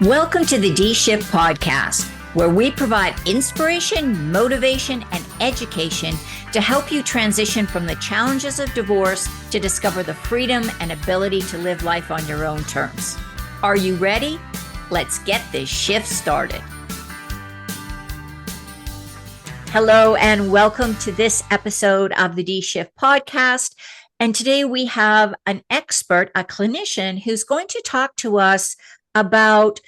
Welcome to the D-Shift podcast, where we provide inspiration, motivation, and education to help you transition from the challenges of divorce to discover the freedom and ability to live life on your own terms. Are you ready? Let's get this shift started. Hello, and welcome to this episode of the D-Shift podcast. And today we have an expert, a clinician, who's going to talk to us about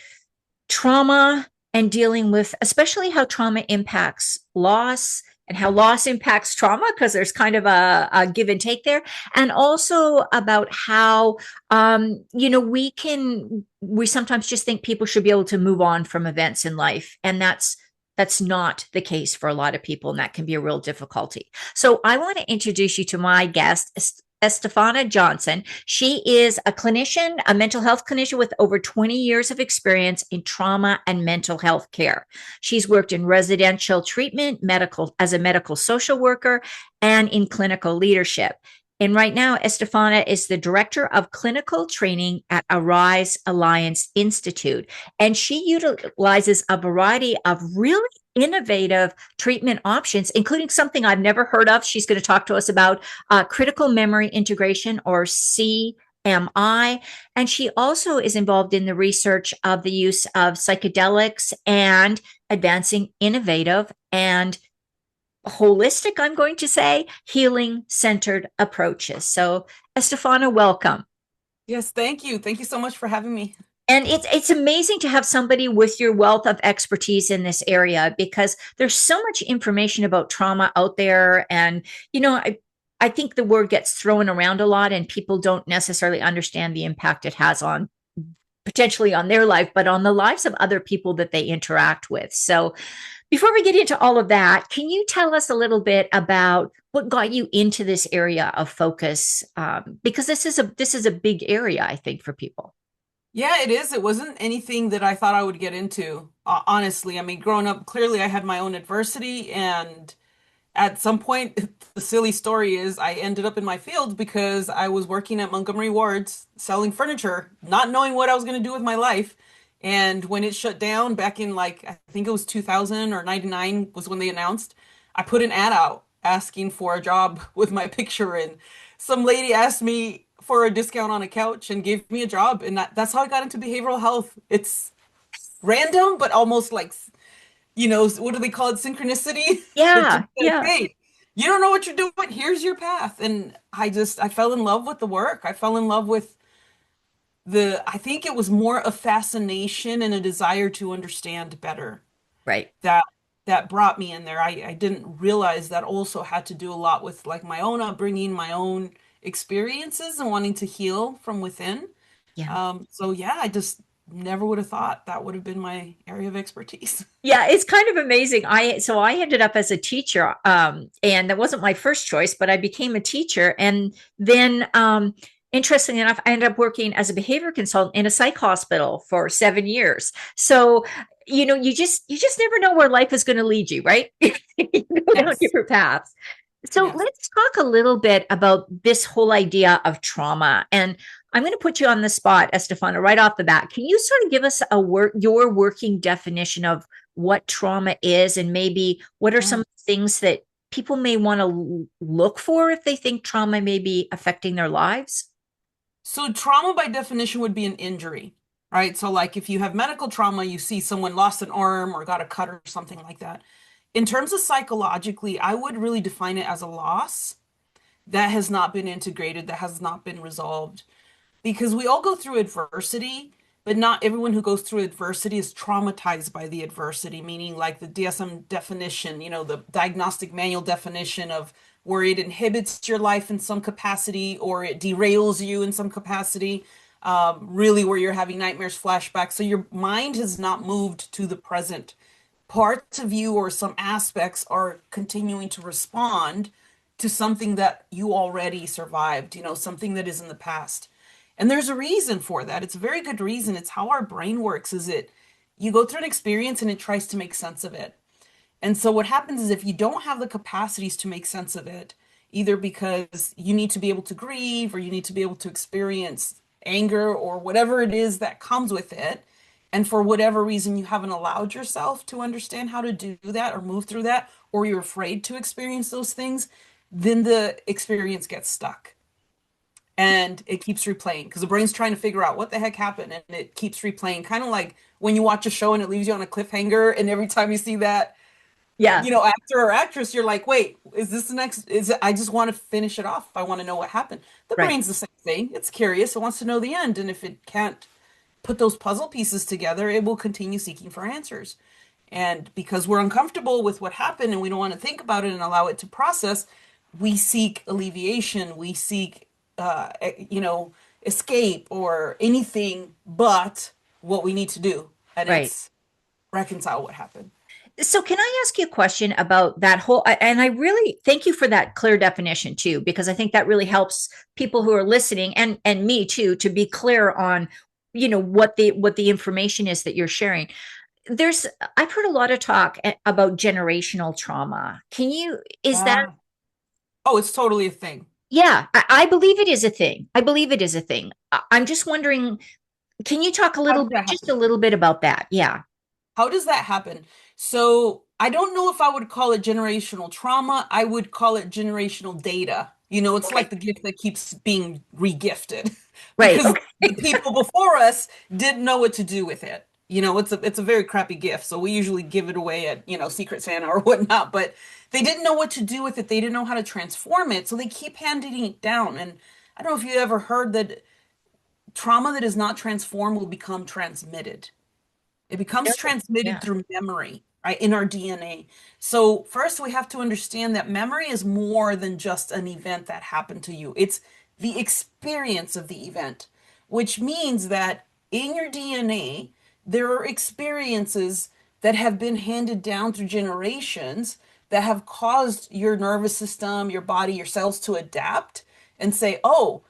trauma and dealing with, especially how trauma impacts loss and how loss impacts trauma, because there's kind of a give and take there. And also about how, we sometimes just think people should be able to move on from events in life. And that's not the case for a lot of people, and that can be a real difficulty. So I want to introduce you to my guest, Estefana Johnson. She is a clinician, a mental health clinician with over 20 years of experience in trauma and mental health care. She's worked in residential treatment, as a medical social worker, and in clinical leadership. And right now, Estefana is the director of clinical training at Arise Alliance Institute. And she utilizes a variety of really innovative treatment options, including something I've never heard of. She's going to talk to us about critical memory integration, or CMI. And she also is involved in the research of the use of psychedelics and advancing innovative and holistic, I'm going to say, healing-centered approaches. So, Estefana, welcome. Yes, thank you. Thank you so much for having me. And it's amazing to have somebody with your wealth of expertise in this area, because there's so much information about trauma out there. And, I think the word gets thrown around a lot and people don't necessarily understand the impact it has on potentially on their life, but on the lives of other people that they interact with. So before we get into all of that, can you tell us a little bit about what got you into this area of focus? Because this is a big area, I think, for people. Yeah, it is. It wasn't anything that I thought I would get into, honestly. I mean, growing up, clearly I had my own adversity, and at some point, the silly story is I ended up in my field because I was working at Montgomery Ward's selling furniture, not knowing what I was going to do with my life. And when it shut down back in, like, I think it was 2000 or 99 was when they announced, I put an ad out asking for a job with my picture in. Some lady asked me for a discount on a couch and gave me a job. And that's how I got into behavioral health. It's random, but almost like, what do they call it? Synchronicity. It just Yeah, said, yeah. hey, you don't know what you're doing. Here's your path. And I fell in love with the work. I fell in love with I think it was more a fascination and a desire to understand better Right. that that brought me in there. I didn't realize that also had to do a lot with like my own upbringing, my own experiences and wanting to heal from within. Yeah. So yeah, I just never would have thought that would have been my area of expertise. Yeah, it's kind of amazing. I ended up as a teacher, and that wasn't my first choice, but I became a teacher, and then interestingly enough, I ended up working as a behavior consultant in a psych hospital for 7 years. So, you just never know where life is going to lead you, right? You go down Yes. different paths. So Yes. let's talk a little bit about this whole idea of trauma. And I'm going to put you on the spot, Estefana, right off the bat. Can you sort of give us your working definition of what trauma is, and maybe what are Yeah. some things that people may want to look for if they think trauma may be affecting their lives? So trauma by definition would be an injury, right? So like if you have medical trauma, you see someone lost an arm or got a cut or something like that. In terms of psychologically, I would really define it as a loss that has not been integrated, that has not been resolved. Because we all go through adversity, but not everyone who goes through adversity is traumatized by the adversity, meaning like the DSM definition, the diagnostic manual definition of where it inhibits your life in some capacity or it derails you in some capacity, really where you're having nightmares, flashbacks. So your mind has not moved to the present. Parts of you or some aspects are continuing to respond to something that you already survived, something that is in the past. And there's a reason for that. It's a very good reason. It's how our brain works, is it you go through an experience and it tries to make sense of it. And so what happens is if you don't have the capacities to make sense of it, either because you need to be able to grieve or you need to be able to experience anger or whatever it is that comes with it, and for whatever reason you haven't allowed yourself to understand how to do that or move through that, or you're afraid to experience those things, then the experience gets stuck and it keeps replaying because the brain's trying to figure out what the heck happened and it keeps replaying, kind of like when you watch a show and it leaves you on a cliffhanger, and every time you see that, Yeah, actor or actress, you're like, wait, is this the next? I just want to finish it off. I want to know what happened. The right. brain's the same thing. It's curious. It wants to know the end. And if it can't put those puzzle pieces together, it will continue seeking for answers. And because we're uncomfortable with what happened and we don't want to think about it and allow it to process, we seek alleviation. We seek, escape or anything but what we need to do. And Right. it's reconcile what happened. So can I ask you a question about that whole, and I really thank you for that clear definition too, because I think that really helps people who are listening and me too to be clear on, what the information is that you're sharing. There's I've heard a lot of talk about generational trauma. Is that Yeah. Oh, it's totally a thing. yeah, I believe it is a thing. I believe it is a thing. I'm just wondering, can you talk a How little does bit, that just a happen? little bit about that? Yeah. How does that happen? So I don't know if I would call it generational trauma. I would call it generational data. It's Okay. like the gift that keeps being regifted Right. because the Okay. people before us didn't know what to do with it. It's a very crappy gift. So we usually give it away at, Secret Santa or whatnot, but they didn't know what to do with it. They didn't know how to transform it. So they keep handing it down. And I don't know if you ever heard that trauma that is not transformed will become transmitted. It becomes No. transmitted Yeah. through memory, right, in our DNA. So, first, we have to understand that memory is more than just an event that happened to you, it's the experience of the event, which means that in your DNA, there are experiences that have been handed down through generations that have caused your nervous system, your body, your cells to adapt and say, oh,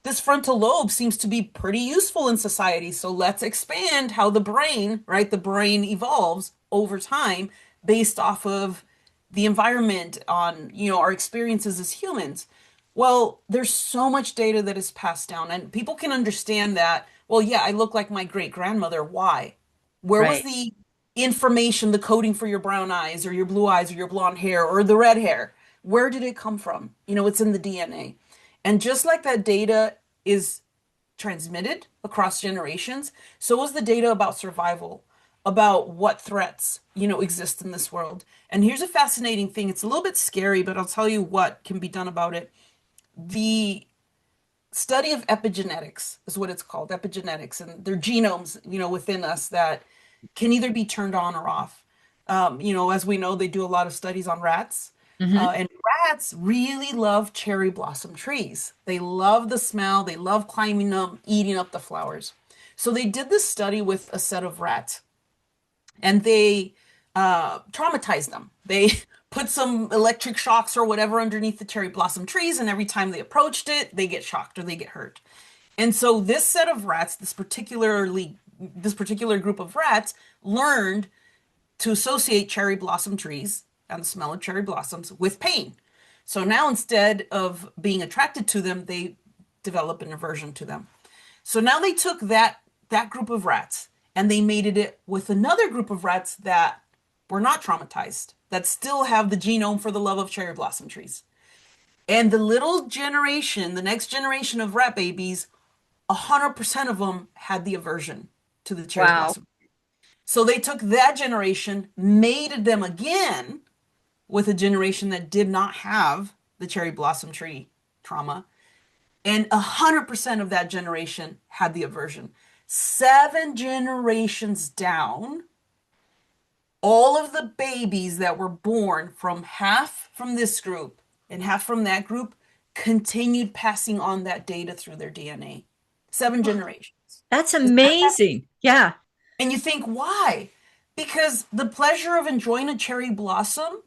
this frontal lobe seems to be pretty useful in society. So let's expand how the brain, right? The brain evolves over time based off of the environment on, our experiences as humans. Well, there's so much data that is passed down, and people can understand that. Well, yeah, I look like my great grandmother. Why? Where was Right. the information, the coding for your brown eyes or your blue eyes or your blonde hair or the red hair? Where did it come from? It's in the DNA. And just like that data is transmitted across generations, so is the data about survival, about what threats, exist in this world. And here's a fascinating thing. It's a little bit scary, but I'll tell you what can be done about it. The study of epigenetics is what it's called, epigenetics, and they're genomes, within us that can either be turned on or off. As we know, they do a lot of studies on rats. Hmm. And rats really love cherry blossom trees. They love the smell, they love climbing them, eating up the flowers. So they did this study with a set of rats and they traumatized them. They put some electric shocks or whatever underneath the cherry blossom trees, and every time they approached it, they get shocked or they get hurt. And so this set of rats, this particular group of rats, learned to associate cherry blossom trees and the smell of cherry blossoms with pain. So now instead of being attracted to them, they develop an aversion to them. So now they took that group of rats and they mated it with another group of rats that were not traumatized, that still have the genome for the love of cherry blossom trees. And the next generation of rat babies, 100% of them had the aversion to the cherry Wow. blossom. So they took that generation, mated them again with a generation that did not have the cherry blossom tree trauma, and 100% of that generation had the aversion. 7 generations down, all of the babies that were born from half from this group and half from that group continued passing on that data through their DNA. 7 generations. That's Is that amazing. Yeah. And you think, why? Because the pleasure of enjoying a cherry blossom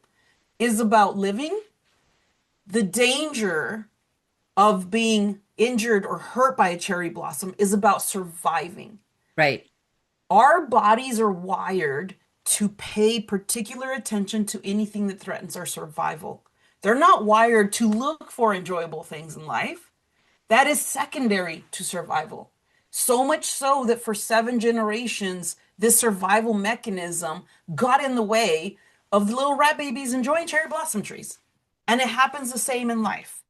is about living. The danger of being injured or hurt by a cherry blossom is about surviving. Right. Our bodies are wired to pay particular attention to anything that threatens our survival. They're not wired to look for enjoyable things in life. That is secondary to survival. So much so that for 7 generations, this survival mechanism got in the way of the little rat babies enjoying cherry blossom trees. And it happens the same in life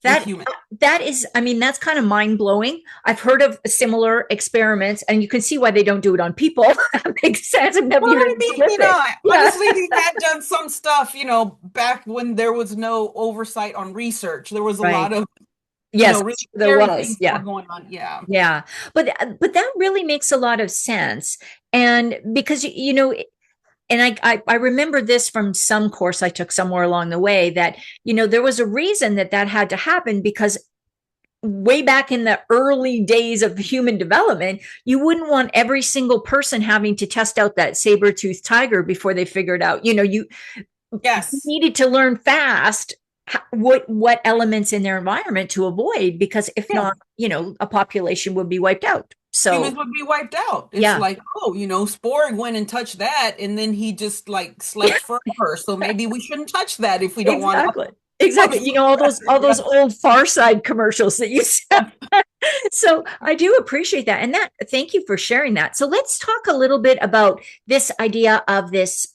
with That humans. that is, I mean, that's kind of mind blowing. I've heard of similar experiments, and you can see why they don't do it on people. That makes sense. Well, You're I mean, horrific. Yeah, honestly, they had done some stuff, back when there was no oversight on research. There was a right. lot of, Yes, really there scary was. things that were Yeah. going on. Yeah. Yeah. But that really makes a lot of sense. And because and I remember this from some course I took somewhere along the way that, there was a reason that that had to happen because way back in the early days of human development, you wouldn't want every single person having to test out that saber-toothed tiger before they figured out, you Yes. needed to learn fast what elements in their environment to avoid, because if Yeah. not, a population would be wiped out. Humans So would be wiped out. It's yeah, like, oh, Sporg went and touched that, and then he just like slept forever. So maybe we shouldn't touch that if we don't want to exactly. Exactly. upset All the those rest. old Far Side commercials that you said. Yeah. So I do appreciate that. And thank you for sharing that. So let's talk a little bit about this idea of this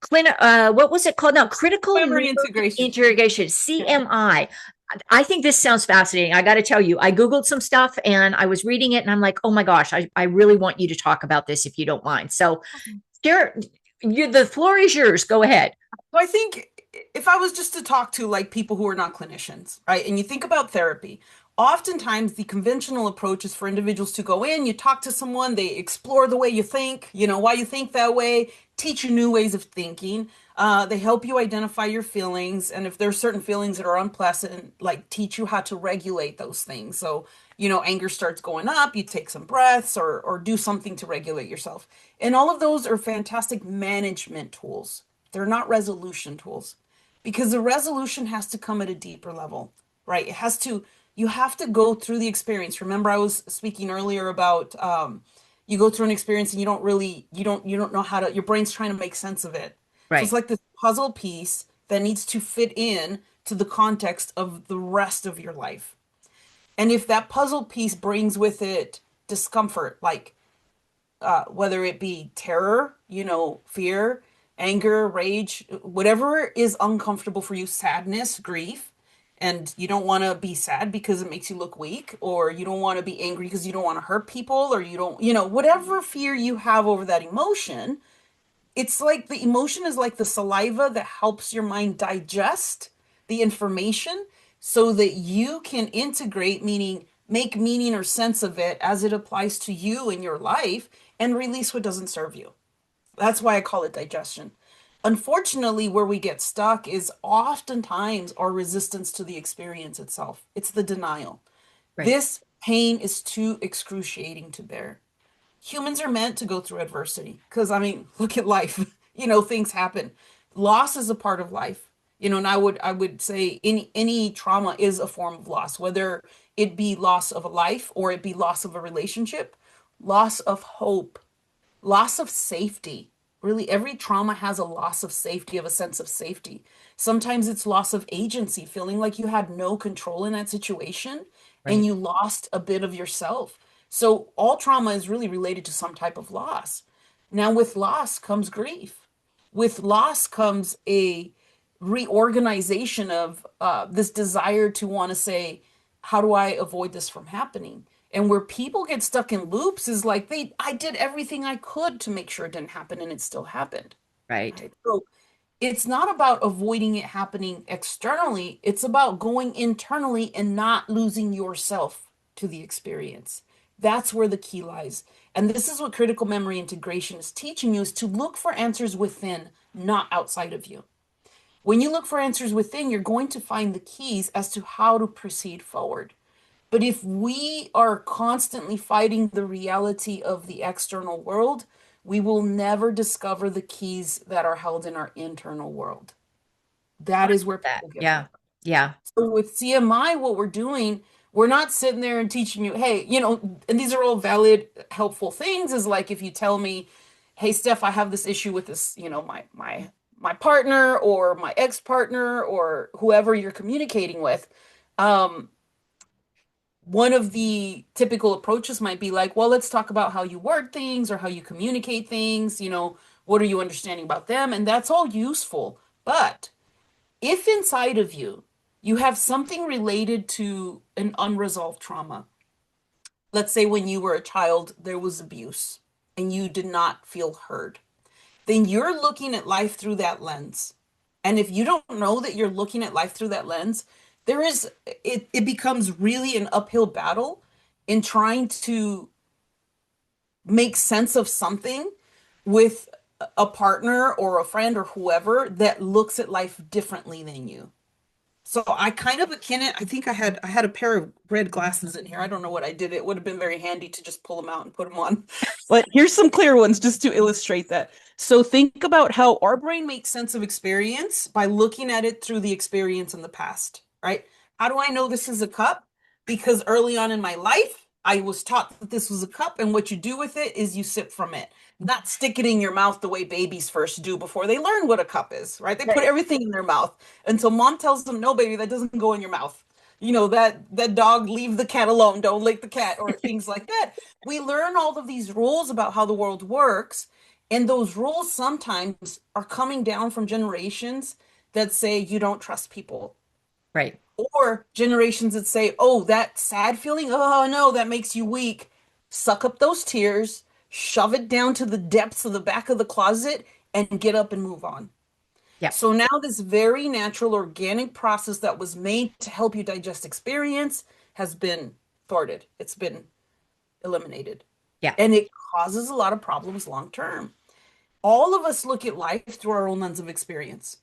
what was it called now? Critical Memory memory integration. integration, Yeah. CMI. I think this sounds fascinating. I got to tell you, I Googled some stuff and I was reading it and I'm like, oh my gosh, I really want you to talk about this if you don't mind. So, share, the floor is yours. Go ahead. So I think if I was just to talk to like people who are not clinicians, right? And you think about therapy, oftentimes the conventional approach is for individuals to go in, you talk to someone, they explore the way you think, why you think that way, teach you new ways of thinking. They help you identify your feelings, and if there's certain feelings that are unpleasant, like teach you how to regulate those things. So, anger starts going up, you take some breaths or do something to regulate yourself. And all of those are fantastic management tools. They're not resolution tools because the resolution has to come at a deeper level, right? You have to go through the experience. Remember, I was speaking earlier about you go through an experience and you don't know how to, your brain's trying to make sense of it. So it's Right. like this puzzle piece that needs to fit in to the context of the rest of your life. And if that puzzle piece brings with it discomfort, like whether it be terror, fear, anger, rage, whatever is uncomfortable for you, sadness, grief, and you don't want to be sad because it makes you look weak, or you don't want to be angry because you don't want to hurt people, or you don't, whatever fear you have over that emotion, it's like the emotion is like the saliva that helps your mind digest the information so that you can integrate, meaning make meaning or sense of it as it applies to you in your life and release what doesn't serve you. That's why I call it digestion. Unfortunately, where we get stuck is oftentimes our resistance to the experience itself. It's the denial. Right. This pain is too excruciating to bear. Humans are meant to go through adversity because, I mean, look at life. Things happen. Loss is a part of life. And I would say any trauma is a form of loss, whether it be loss of a life or it be loss of a relationship, loss of hope, loss of safety. Really, every trauma has a loss of safety, of a sense of safety. Sometimes it's loss of agency, feeling like you had no control in that situation and Right. you lost a bit of yourself. So, all trauma is really related to some type of loss. Now, with loss comes grief. With loss comes a reorganization of this desire to want to say, how do I avoid this from happening? And where people get stuck in loops is like I did everything I could to make sure it didn't happen and it still happened. Right. Right. So it's not about avoiding it happening externally, it's about going internally and not losing yourself to the experience. That's where the key lies. And this is what critical memory integration is teaching you, is to look for answers within, not outside of you. When you look for answers within, you're going to find the keys as to how to proceed forward. But if we are constantly fighting the reality of the external world, we will never discover the keys that are held in our internal world. That is where That. people get Yeah. blocked. Yeah. So with CMI, what we're doing, we're not sitting there and teaching you, hey, and these are all valid, helpful things. Is like if you tell me, hey, Steph, I have this issue with this, my partner or my ex-partner or whoever you're communicating with. Um, one of the typical approaches might be like, well, let's talk about how you word things or how you communicate things, what are you understanding about them? And that's all useful. But if inside of you, you have something related to an unresolved trauma, let's say when you were a child, there was abuse and you did not feel heard, then you're looking at life through that lens. And if you don't know that you're looking at life through that lens, it becomes really an uphill battle in trying to make sense of something with a partner or a friend or whoever that looks at life differently than you. So I kind of akin it. I think I had a pair of red glasses in here. I don't know what I did. It would have been very handy to just pull them out and put them on. But here's some clear ones just to illustrate that. So think about how our brain makes sense of experience by looking at it through the experience in the past, right? How do I know this is a cup? Because early on in my life, I was taught that this was a cup, and what you do with it is you sip from it, not stick it in your mouth the way babies first do before they learn what a cup is, right? They put Right. everything in their mouth until mom tells them, no, baby, that doesn't go in your mouth. That dog, leave the cat alone, don't lick the cat, or things like that. We learn all of these rules about how the world works, and those rules sometimes are coming down from generations that say you don't trust people, Right. or generations that say, oh, that sad feeling, oh no, that makes you weak. Suck up those tears, shove it down to the depths of the back of the closet, and get up and move on. Yeah. So now this very natural organic process that was made to help you digest experience has been thwarted. It's been eliminated. Yeah. And it causes a lot of problems long term. All of us look at life through our own lens of experience,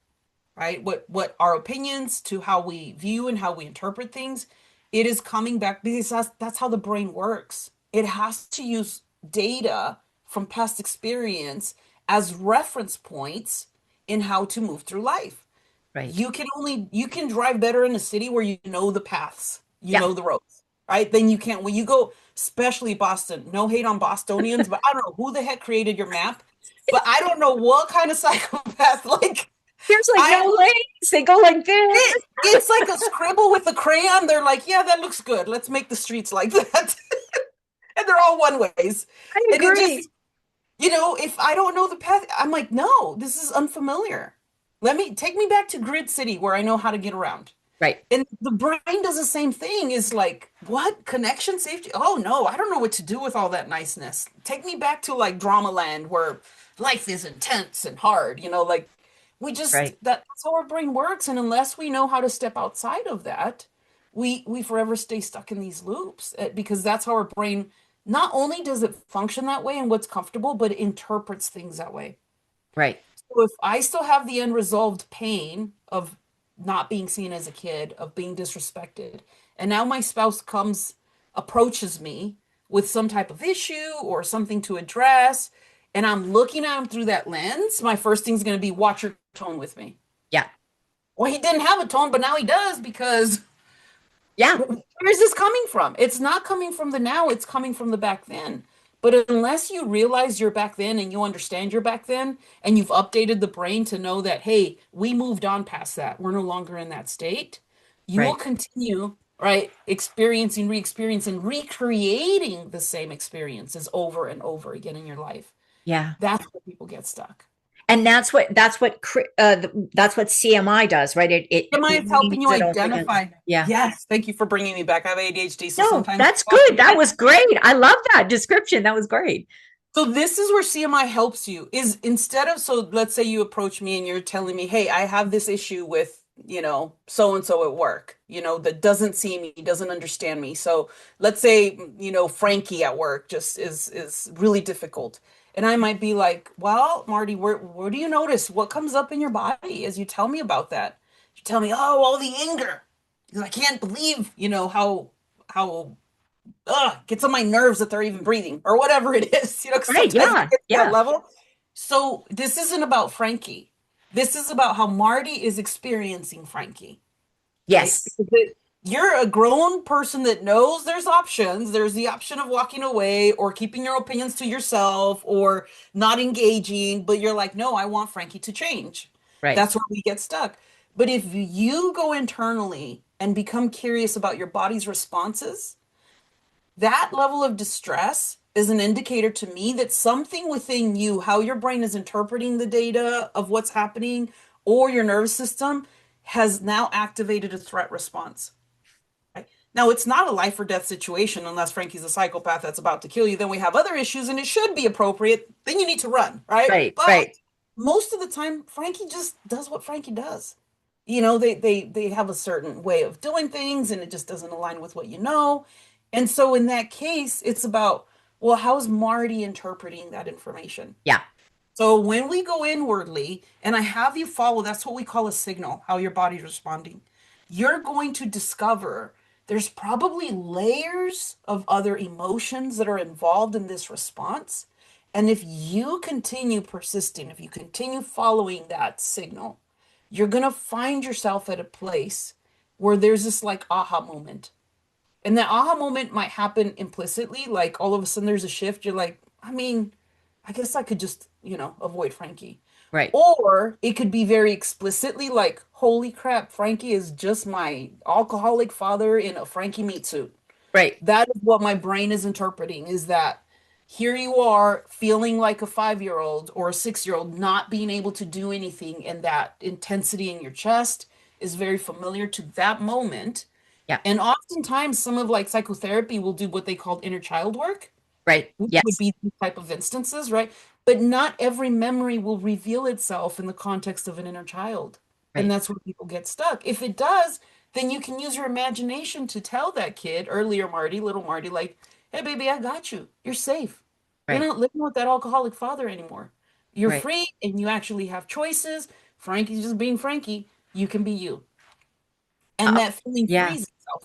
right? What our opinions to how we view and how we interpret things, it is coming back because that's how the brain works. It has to use data from past experience as reference points in how to move through life. Right. You can drive better in a city where you know the paths, you Yeah. know the roads, right? Then you can't when you go, especially Boston. No hate on Bostonians, but I don't know who the heck created your map, but I don't know what kind of psychopath like There's like I no lanes. They go like this. it's like a scribble with a crayon. They're like, yeah, that looks good. Let's make the streets like that. And they're all one ways. I And it agree. just, if I don't know the path, I'm like, no, this is unfamiliar. Take me back to Grid City where I know how to get around. Right. And the brain does the same thing. Is like, what? Connection, safety? Oh no, I don't know what to do with all that niceness. Take me back to like Drama Land where life is intense and hard, like Right. that's how our brain works. And unless we know how to step outside of that, we forever stay stuck in these loops because that's how our brain not only does it function that way and what's comfortable, but it interprets things that way. Right. So if I still have the unresolved pain of not being seen as a kid, of being disrespected, and now my spouse approaches me with some type of issue or something to address, and I'm looking at him through that lens, my first thing's going to be watch your tone with me. Yeah. Well, he didn't have a tone, but now he does because Yeah. where's this coming from? It's not coming from the now, it's coming from the back then. But unless you realize you're back then and you understand you're back then and you've updated the brain to know that, hey, we moved on past that, we're no longer in that state, you will Right. continue, right, experiencing, re-experiencing, recreating the same experiences over and over again in your life. Yeah. That's where people get stuck. And that's what CMI does, right? It Am I brings helping you it all together. identify? Yeah. Yes, thank you for bringing me back. I have ADHD, so No, sometimes that's good. That was great. I love that description. That was great. so this is where CMI helps you is instead of, so let's say you approach me and you're telling me, hey, I have this issue with, so and so at work, that doesn't see me, doesn't understand me. So let's say, Frankie at work just is really difficult. And I might be like, well, Marty, where do you notice what comes up in your body as you tell me about that? You tell me, oh, all the anger. Because I can't believe, how gets on my nerves that they're even breathing or whatever it is, 'cause Right. sometimes it Yeah. gets to that Yeah. level. So this isn't about Frankie. This is about how Marty is experiencing Frankie, right? Yes. You're a grown person that knows there's options. There's the option of walking away or keeping your opinions to yourself or not engaging, but you're like, no, I want Frankie to change. Right. That's where we get stuck. But if you go internally and become curious about your body's responses, that level of distress is an indicator to me that something within you, how your brain is interpreting the data of what's happening, or your nervous system has now activated a threat response. Right? Now, it's not a life or death situation unless Frankie's a psychopath that's about to kill you. Then we have other issues and it should be appropriate. Then you need to run, right? Right, But right, most of the time, Frankie just does what Frankie does. You know, they have a certain way of doing things and it just doesn't align with what you know. And so in that case, it's about, well, how's Marty interpreting that information? yeah, So when we go inwardly, and I have you follow, that's what we call a signal, how your body's responding. You're going to discover there's probably layers of other emotions that are involved in this response. And if you continue persisting, if you continue following that signal, you're going to find yourself at a place where there's this like aha moment. And that aha moment might happen implicitly, like all of a sudden there's a shift. You're like, I mean, I guess I could just, avoid Frankie. right, Or it could be very explicitly like, holy crap, Frankie is just my alcoholic father in a Frankie meat suit. right, That is what my brain is interpreting, is that here you are feeling like a 5-year-old or a 6-year-old, not being able to do anything, and that intensity in your chest is very familiar to that moment. yeah, And oftentimes, some of like psychotherapy will do what they call inner child work, right, which would yes, be these type of instances, right? But not every memory will reveal itself in the context of an inner child. And right, that's where people get stuck. If it does, then you can use your imagination to tell that kid, earlier Marty, little Marty, like, hey, baby, I got you. You're safe. You're right, not living with that alcoholic father anymore. You're right. free and you actually have choices. Frankie's just being Frankie. You can be you. And Uh, that feeling yeah. frees itself,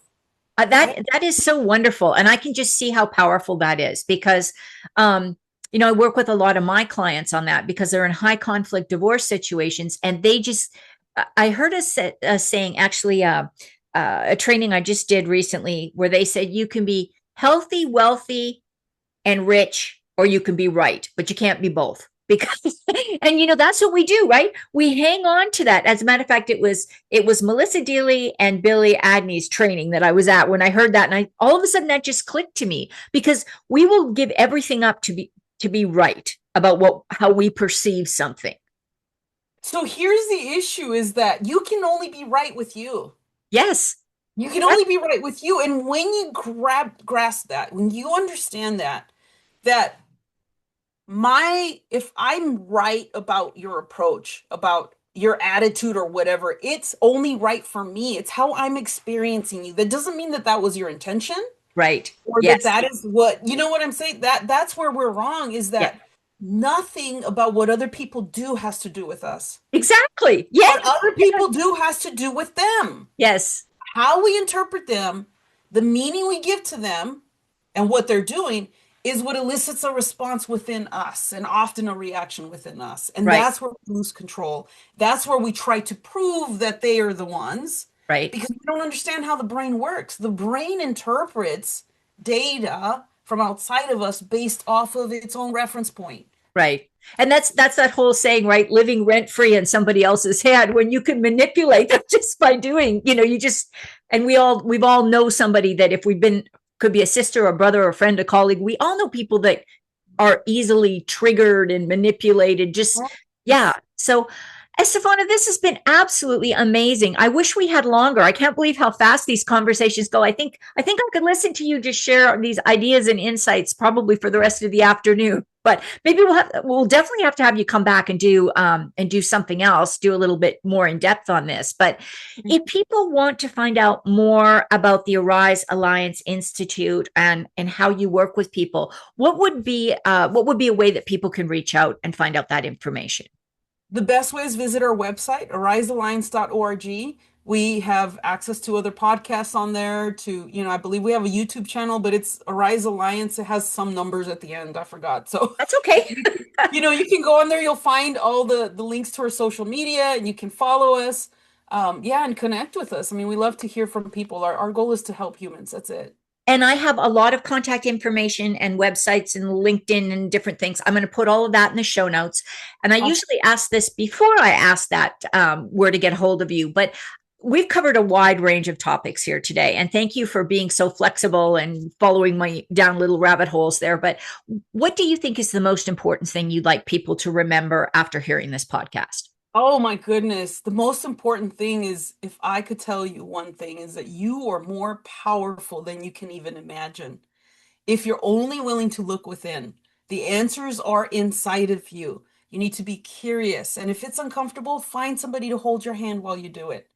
That right? that is so wonderful, and I can just see how powerful that is because, um, I work with a lot of my clients on that because they're in high conflict divorce situations, and they just. I heard a saying actually, a training I just did recently where they said you can be healthy, wealthy, and rich, or you can be right, but you can't be both. Because and that's what we do, right? We hang on to that. As a matter of fact, it was Melissa Deely and Billy Adney's training that I was at when I heard that, and I all of a sudden that just clicked to me because we will give everything up to be right about what how we perceive something. So here's the issue is that you can only be right with you. Yes, You can that, only be right with you. And when you grasp that, when you understand that if I'm right about your approach, about your attitude or whatever, it's only right for me. It's how I'm experiencing you. That doesn't mean that that was your intention right. or that Yes, that is what, you know what I'm saying? That's where we're wrong, is yeah, that nothing about what other people do has to do with us. exactly. Yes, What other people do has to do with them. yes, How we interpret them, the meaning we give to them, and what they're doing is what elicits a response within us and often a reaction within us. And right, that's where we lose control. That's where we try to prove that they are the ones right. because we don't understand how the brain works. The brain interprets data from outside of us based off of its own reference point. Right. And that's that whole saying, right? Living rent free in somebody else's head when you can manipulate them just by doing, you just, and we've all know somebody that if we've been, could be a sister, a brother, a friend, a colleague. We all know people that are easily triggered and manipulated. Just, yeah. So, Estefana, this has been absolutely amazing. I wish we had longer. I can't believe how fast these conversations go. I think I could listen to you just share these ideas and insights probably for the rest of the afternoon. But maybe we'll definitely have to have you come back and do something else, do a little bit more in depth on this. But if people want to find out more about the Arise Alliance Institute and how you work with people, what would be a way that people can reach out and find out that information? The best way is visit our website, arisealliance.org. We have access to other podcasts on there I believe we have a YouTube channel, but it's Arise Alliance. It has some numbers at the end. I forgot. So, That's okay. you can go on there. You'll find all the links to our social media and you can follow us. Yeah, and connect with us. I mean, we love to hear from people. Our goal is to help humans. That's it. And I have a lot of contact information and websites and LinkedIn and different things. I'm going to put all of that in the show notes. And I Awesome. usually ask this before I ask that where to get hold of you. But we've covered a wide range of topics here today. And thank you for being so flexible and following my down little rabbit holes there. But what do you think is the most important thing you'd like people to remember after hearing this podcast? Oh my goodness. The most important thing is, if I could tell you one thing, is that you are more powerful than you can even imagine. If you're only willing to look within, the answers are inside of you. You need to be curious. And if it's uncomfortable, find somebody to hold your hand while you do it.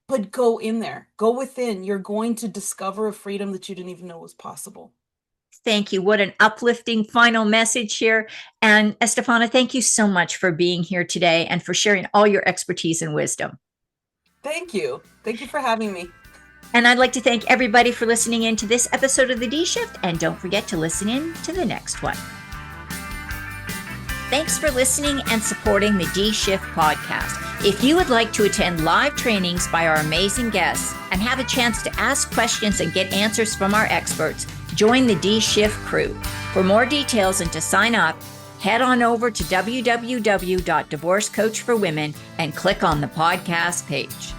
But go in there, go within. You're going to discover a freedom that you didn't even know was possible. Thank you. What an uplifting final message here. And Estefana, thank you so much for being here today and for sharing all your expertise and wisdom. Thank you. Thank you for having me. And I'd like to thank everybody for listening in to this episode of The D Shift. And don't forget to listen in to the next one. Thanks for listening and supporting the D Shift podcast. If you would like to attend live trainings by our amazing guests and have a chance to ask questions and get answers from our experts, join the D Shift crew. For more details and to sign up, head on over to www.divorcecoachforwomen and click on the podcast page.